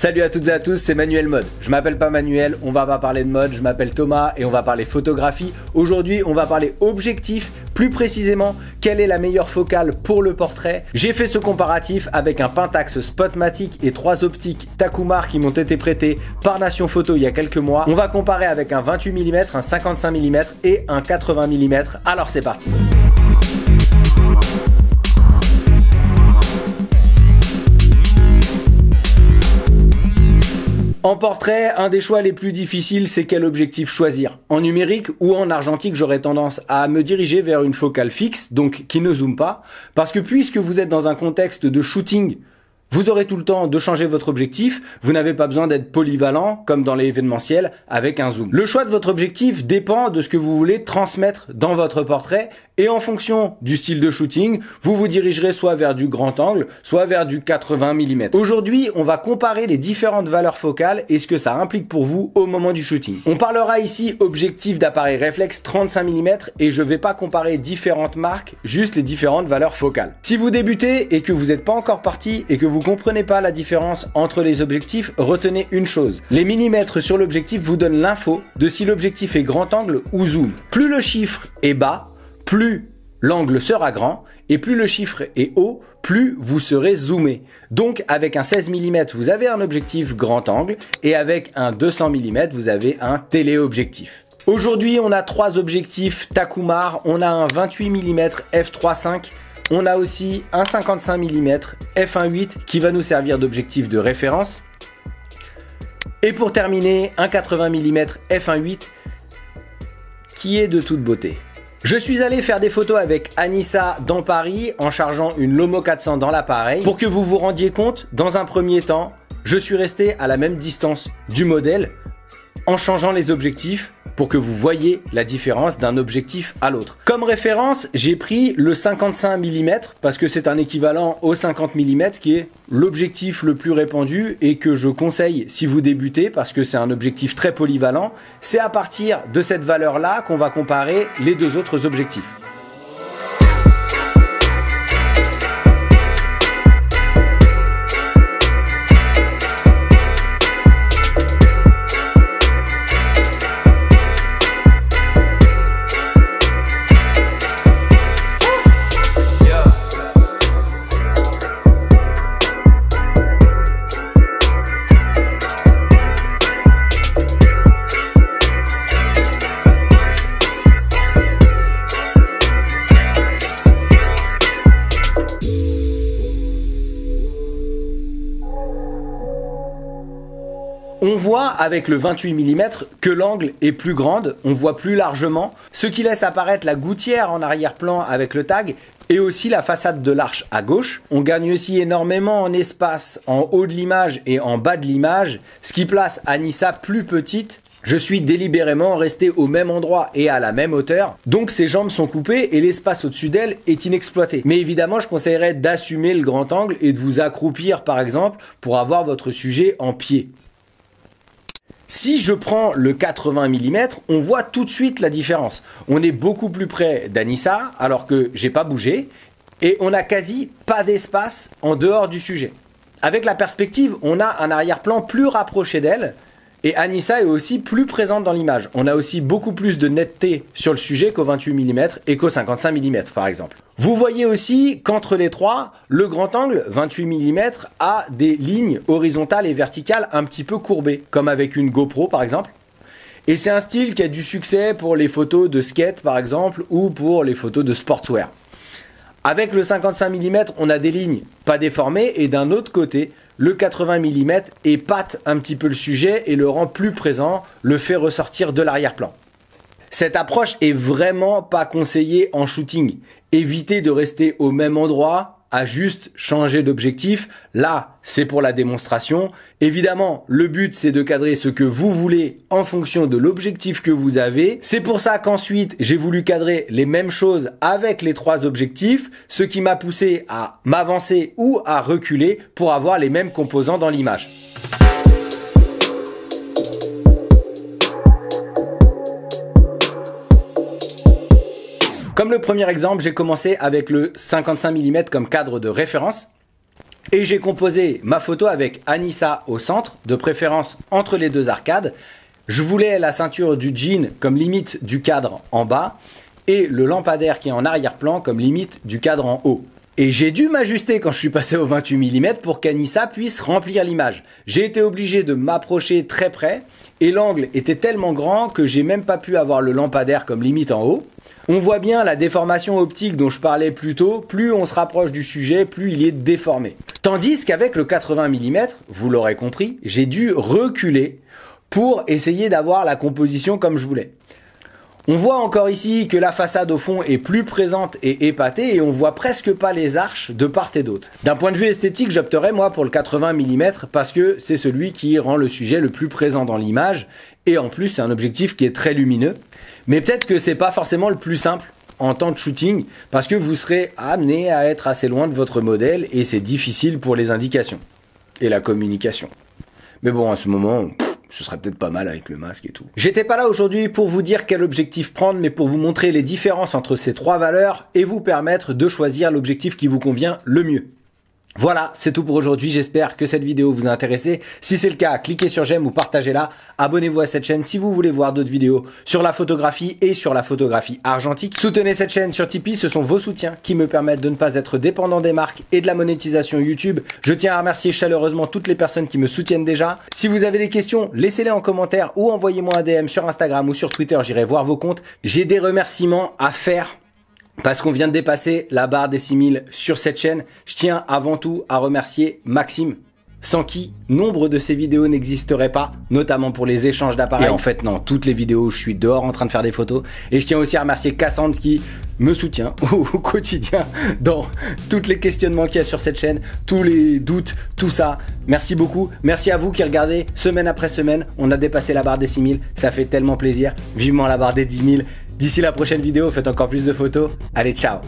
Salut à toutes et à tous, c'est Manuel Mode. Je m'appelle pas Manuel, on va pas parler de mode, je m'appelle Thomas et on va parler photographie. Aujourd'hui, on va parler objectif, plus précisément, quelle est la meilleure focale pour le portrait. J'ai fait ce comparatif avec un Pentax Spotmatic et 3 optiques Takumar qui m'ont été prêtés par Nation Photo il y a quelques mois. On va comparer avec un 28 mm, un 55 mm et un 80 mm. Alors c'est parti. En portrait, un des choix les plus difficiles, c'est quel objectif choisir. En numérique ou en argentique, j'aurais tendance à me diriger vers une focale fixe, donc qui ne zoome pas, parce que puisque vous êtes dans un contexte de shooting, vous aurez tout le temps de changer votre objectif, vous n'avez pas besoin d'être polyvalent comme dans l'événementiel avec un zoom. Le choix de votre objectif dépend de ce que vous voulez transmettre dans votre portrait et en fonction du style de shooting, vous vous dirigerez soit vers du grand angle, soit vers du 80 mm. Aujourd'hui, on va comparer les différentes valeurs focales et ce que ça implique pour vous au moment du shooting. On parlera ici objectif d'appareil réflexe 35 mm et je vais pas comparer différentes marques, juste les différentes valeurs focales. Si vous débutez et que vous n'êtes pas encore parti et que vous comprenez pas la différence entre les objectifs, retenez une chose. Les millimètres sur l'objectif vous donnent l'info de si l'objectif est grand angle ou zoom. Plus le chiffre est bas, plus l'angle sera grand et plus le chiffre est haut, plus vous serez zoomé. Donc avec un 16 mm, vous avez un objectif grand angle et avec un 200 mm, vous avez un téléobjectif. Aujourd'hui, on a 3 objectifs Takumar, on a un 28 mm f3.5, on a aussi un 55 mm f1.8 qui va nous servir d'objectif de référence. Et pour terminer, un 80 mm f1.8 qui est de toute beauté. Je suis allé faire des photos avec Anissa dans Paris en chargeant une Lomo 400 dans l'appareil. Pour que vous vous rendiez compte, dans un premier temps, je suis resté à la même distance du modèle en changeant les objectifs pour que vous voyez la différence d'un objectif à l'autre. Comme référence, j'ai pris le 55 mm parce que c'est un équivalent au 50 mm qui est l'objectif le plus répandu et que je conseille si vous débutez parce que c'est un objectif très polyvalent. C'est à partir de cette valeur-là qu'on va comparer les deux autres objectifs. On voit avec le 28 mm que l'angle est plus grande, on voit plus largement, ce qui laisse apparaître la gouttière en arrière-plan avec le tag et aussi la façade de l'arche à gauche. On gagne aussi énormément en espace en haut de l'image et en bas de l'image, ce qui place Anissa plus petite. Je suis délibérément resté au même endroit et à la même hauteur, donc ses jambes sont coupées et l'espace au-dessus d'elle est inexploité. Mais évidemment, je conseillerais d'assumer le grand angle et de vous accroupir par exemple pour avoir votre sujet en pied. Si je prends le 80 mm, on voit tout de suite la différence. On est beaucoup plus près d'Anissa alors que j'ai pas bougé et on n'a quasi pas d'espace en dehors du sujet. Avec la perspective, on a un arrière-plan plus rapproché d'elle et Anissa est aussi plus présente dans l'image. On a aussi beaucoup plus de netteté sur le sujet qu'au 28 mm et qu'au 55 mm par exemple. Vous voyez aussi qu'entre les trois, le grand angle 28 mm a des lignes horizontales et verticales un petit peu courbées, comme avec une GoPro par exemple. Et c'est un style qui a du succès pour les photos de skate par exemple ou pour les photos de sportswear. Avec le 55 mm, on a des lignes pas déformées et d'un autre côté, le 80 mm épate un petit peu le sujet et le rend plus présent, le fait ressortir de l'arrière-plan. Cette approche est vraiment pas conseillée en shooting. Évitez de rester au même endroit à juste changer d'objectif. Là, c'est pour la démonstration. Évidemment, le but, c'est de cadrer ce que vous voulez en fonction de l'objectif que vous avez. C'est pour ça qu'ensuite, j'ai voulu cadrer les mêmes choses avec les 3 objectifs, ce qui m'a poussé à m'avancer ou à reculer pour avoir les mêmes composants dans l'image. Comme le premier exemple, j'ai commencé avec le 55 mm comme cadre de référence. Et j'ai composé ma photo avec Anissa au centre, de préférence entre les deux arcades. Je voulais la ceinture du jean comme limite du cadre en bas et le lampadaire qui est en arrière-plan comme limite du cadre en haut. Et j'ai dû m'ajuster quand je suis passé au 28 mm pour qu'Anissa puisse remplir l'image. J'ai été obligé de m'approcher très près et l'angle était tellement grand que j'ai même pas pu avoir le lampadaire comme limite en haut. On voit bien la déformation optique dont je parlais plus tôt, plus on se rapproche du sujet, plus il est déformé. Tandis qu'avec le 80 mm, vous l'aurez compris, j'ai dû reculer pour essayer d'avoir la composition comme je voulais. On voit encore ici que la façade au fond est plus présente et épatée et on voit presque pas les arches de part et d'autre. D'un point de vue esthétique, j'opterais moi pour le 80 mm parce que c'est celui qui rend le sujet le plus présent dans l'image et en plus c'est un objectif qui est très lumineux. Mais peut-être que c'est pas forcément le plus simple en temps de shooting parce que vous serez amené à être assez loin de votre modèle et c'est difficile pour les indications et la communication. Mais bon, à ce moment, ce serait peut-être pas mal avec le masque et tout. J'étais pas là aujourd'hui pour vous dire quel objectif prendre, mais pour vous montrer les différences entre ces trois valeurs et vous permettre de choisir l'objectif qui vous convient le mieux. Voilà, c'est tout pour aujourd'hui, j'espère que cette vidéo vous a intéressé. Si c'est le cas, cliquez sur j'aime ou partagez-la. Abonnez-vous à cette chaîne si vous voulez voir d'autres vidéos sur la photographie et sur la photographie argentique. Soutenez cette chaîne sur Tipeee, ce sont vos soutiens qui me permettent de ne pas être dépendant des marques et de la monétisation YouTube. Je tiens à remercier chaleureusement toutes les personnes qui me soutiennent déjà. Si vous avez des questions, laissez-les en commentaire ou envoyez-moi un DM sur Instagram ou sur Twitter, j'irai voir vos comptes. J'ai des remerciements à faire parce qu'on vient de dépasser la barre des 6000 sur cette chaîne. Je tiens avant tout à remercier Maxime, sans qui nombre de ces vidéos n'existeraient pas, notamment pour les échanges d'appareils. Et en fait non, toutes les vidéos où je suis dehors en train de faire des photos. Et je tiens aussi à remercier Cassandre qui me soutient au quotidien dans tous les questionnements qu'il y a sur cette chaîne, tous les doutes, tout ça. Merci beaucoup. Merci à vous qui regardez semaine après semaine. On a dépassé la barre des 6000, ça fait tellement plaisir. Vivement la barre des 10 000. D'ici la prochaine vidéo, faites encore plus de photos. Allez, ciao!